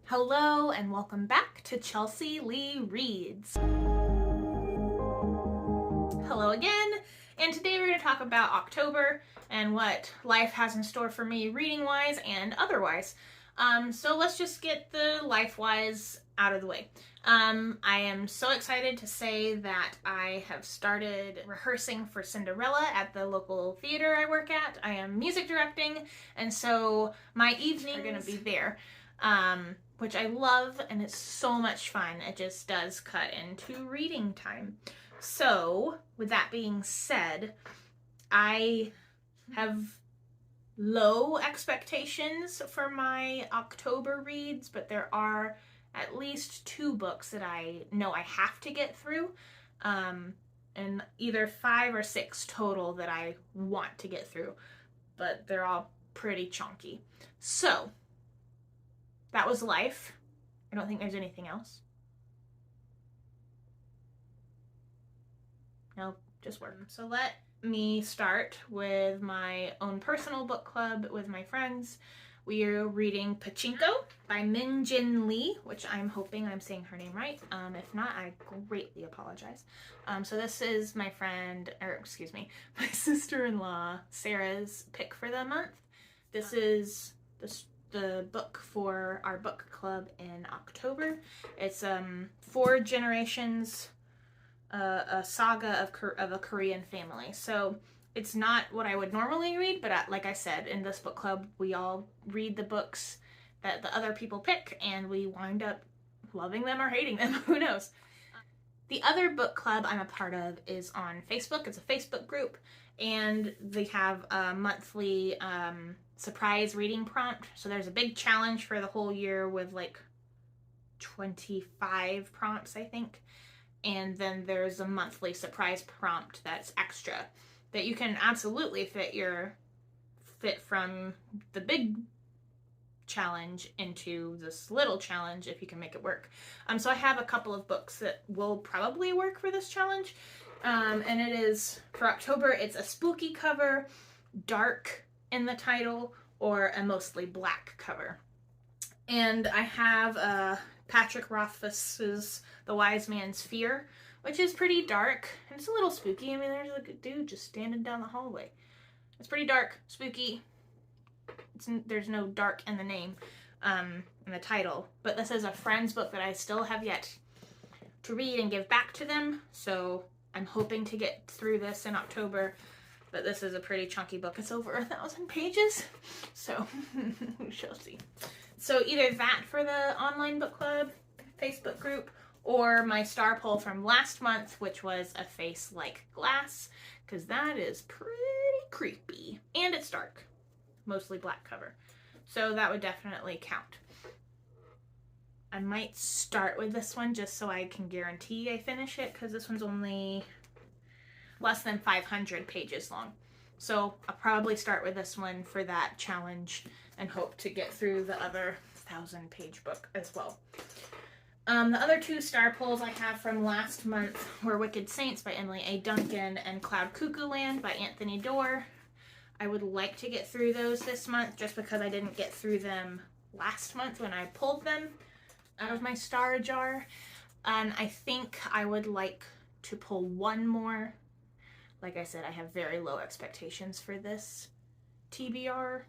Hello and welcome back to Chelsea Lee Reads. Hello again, and today we're going to talk about October and what life has in store for me reading-wise and otherwise. So let's just get the life-wise out of the way. I am so excited to say that I have started rehearsing for Cinderella at the local theater I work at. I am music directing, and so my evenings are going to be there. Which I love, and it's so much fun. It just does cut into reading time. So, with that being said, I have low expectations for my October reads, but there are at least 2 books that I know I have to get through, and either 5 or 6 total that I want to get through, but they're all pretty chunky. So, that was life. I don't think there's anything else. No, just work. So let me start with my own personal book club with my friends. We are reading Pachinko by Jin Lee, which I'm hoping I'm saying her name right. If not, I greatly apologize. So this is my my sister-in-law Sarah's pick for the month. This is the book for our book club in October. It's 4 generations, a saga of a Korean family. So it's not what I would normally read, but like I said, in this book club, we all read the books that the other people pick, and we wind up loving them or hating them. Who knows? The other book club I'm a part of is on Facebook. It's a Facebook group, and they have a monthly surprise reading prompt. So there's a big challenge for the whole year with like 25 prompts, I think. And then there's a monthly surprise prompt that's extra that you can absolutely fit from the big challenge into this little challenge if you can make it work. So I have a couple of books that will probably work for this challenge. And it is, for October, it's a spooky cover, dark in the title, or a mostly black cover. And I have Patrick Rothfuss's The Wise Man's Fear, which is pretty dark, and it's a little spooky. I mean, there's like a dude just standing down the hallway. It's pretty dark, spooky. There's no dark in the name, in the title, but this is a friend's book that I still have yet to read and give back to them, so I'm hoping to get through this in October. But this is a pretty chunky book. It's over 1,000 pages, so we shall see. So either that for the online book club Facebook group, or my star poll from last month, which was A Face Like Glass, because that is pretty creepy. And it's dark, mostly black cover. So that would definitely count. I might start with this one just so I can guarantee I finish it, because this one's only less than 500 pages long. So I'll probably start with this one for that challenge and hope to get through the other 1,000-page book as well. The other 2 star polls I have from last month were Wicked Saints by Emily A. Duncan and Cloud Cuckoo Land by Anthony Doerr. I would like to get through those this month just because I didn't get through them last month when I pulled them out of my star jar. And I think I would like to pull one more. Like I said, I have very low expectations for this TBR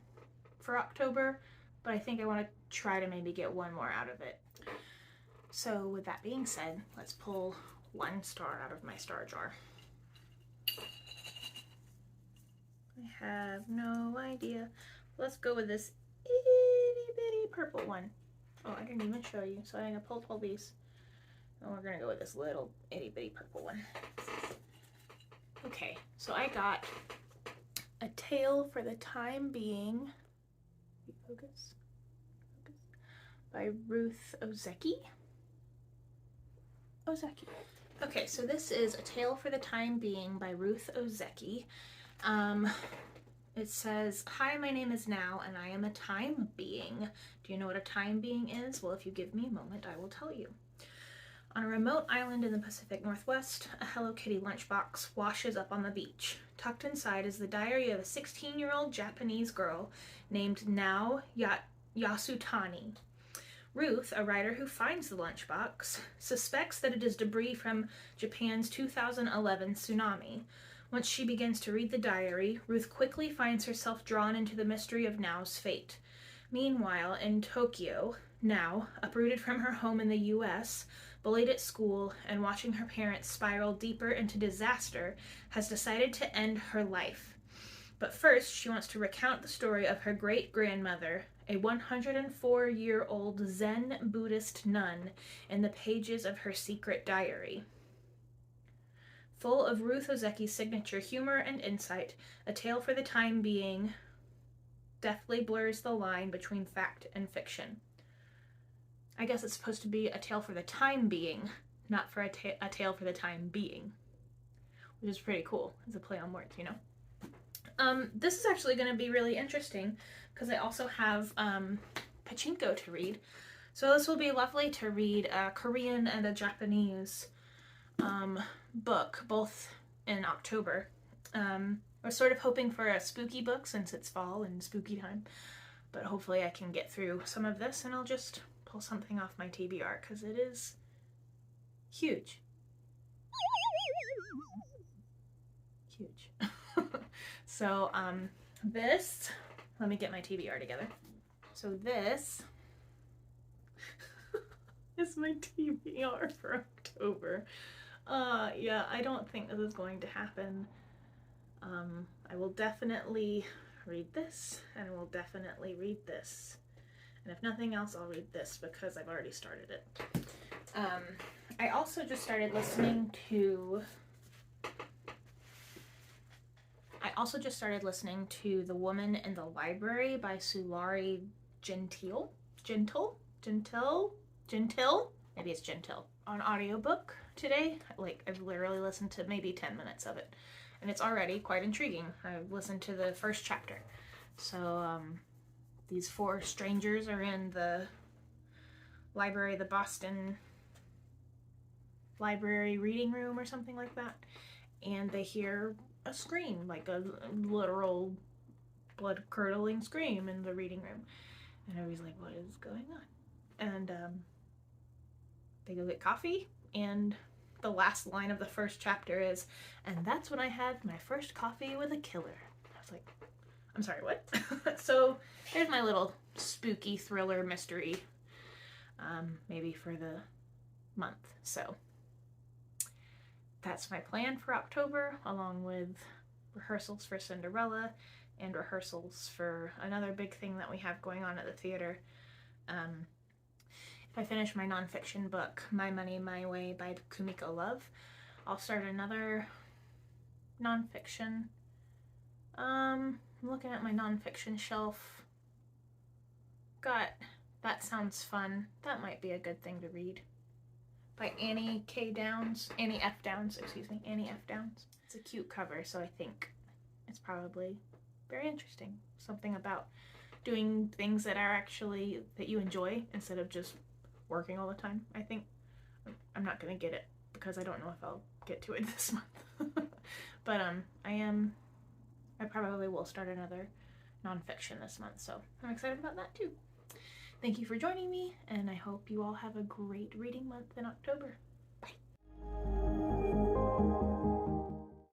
for October, but I think I want to try to maybe get one more out of it. So with that being said, let's pull 1 star out of my star jar. I have no idea. Let's go with this itty bitty purple one. Oh, I didn't even show you, so I'm gonna pull all these. And we're gonna go with this little itty bitty purple one. Okay, so I got A Tale for the Time Being, focus, by Ruth Ozeki. Okay, so this is A Tale for the Time Being by Ruth Ozeki. It says, "Hi, my name is Now, and I am a time being. Do you know what a time being is? Well, if you give me a moment, I will tell you. On a remote island in the Pacific Northwest, a Hello Kitty lunchbox washes up on the beach. Tucked inside is the diary of a 16-year-old Japanese girl named Nao Yasutani. Ruth, a writer who finds the lunchbox, suspects that it is debris from Japan's 2011 tsunami. Once she begins to read the diary, Ruth quickly finds herself drawn into the mystery of Nao's fate. Meanwhile, in Tokyo, Nao, uprooted from her home in the U.S., bullied at school, and watching her parents spiral deeper into disaster, has decided to end her life. But first, she wants to recount the story of her great-grandmother, a 104-year-old Zen Buddhist nun, in the pages of her secret diary. Full of Ruth Ozeki's signature humor and insight, A Tale for the Time Being deftly blurs the line between fact and fiction. I guess it's supposed to be a tale for the time being, not for a tale for the time being, which is pretty cool. It's a play on words, you know. This is actually going to be really interesting because I also have Pachinko to read. So this will be lovely to read a Korean and a Japanese book, both in October. We're sort of hoping for a spooky book since it's fall and spooky time, but hopefully I can get through some of this and I'll just pull something off my TBR because it is huge. Huge. So, this, let me get my TBR together. So this is my TBR for October. Yeah, I don't think this is going to happen. I will definitely read this, and I will definitely read this. And if nothing else, I'll read this because I've already started it. I also just started listening to The Woman in the Library by Sulari Gentil? Maybe it's Gentil. On audiobook today. I've literally listened to maybe 10 minutes of it. And it's already quite intriguing. I've listened to the first chapter. So, these 4 strangers are in the library, the Boston Library reading room or something like that. And they hear a scream, like a literal blood-curdling scream in the reading room. And everybody's like, what is going on? And they go get coffee, and the last line of the first chapter is, and that's when I had my first coffee with a killer. I was like, I'm sorry, what? So there's my little spooky thriller mystery, maybe for the month. So that's my plan for October, along with rehearsals for Cinderella and rehearsals for another big thing that we have going on at the theater. If I finish my nonfiction book, My Money, My Way by Kumiko Love, I'll start another nonfiction. I'm looking at my nonfiction shelf. Got That Sounds Fun. That might be a good thing to read. By Annie F. Downs. Annie F. Downs. It's a cute cover, so I think it's probably very interesting. Something about doing things that are actually, that you enjoy instead of just working all the time, I think. I'm not gonna get it because I don't know if I'll get to it this month. But I probably will start another nonfiction this month, so I'm excited about that too. Thank you for joining me, and I hope you all have a great reading month in October.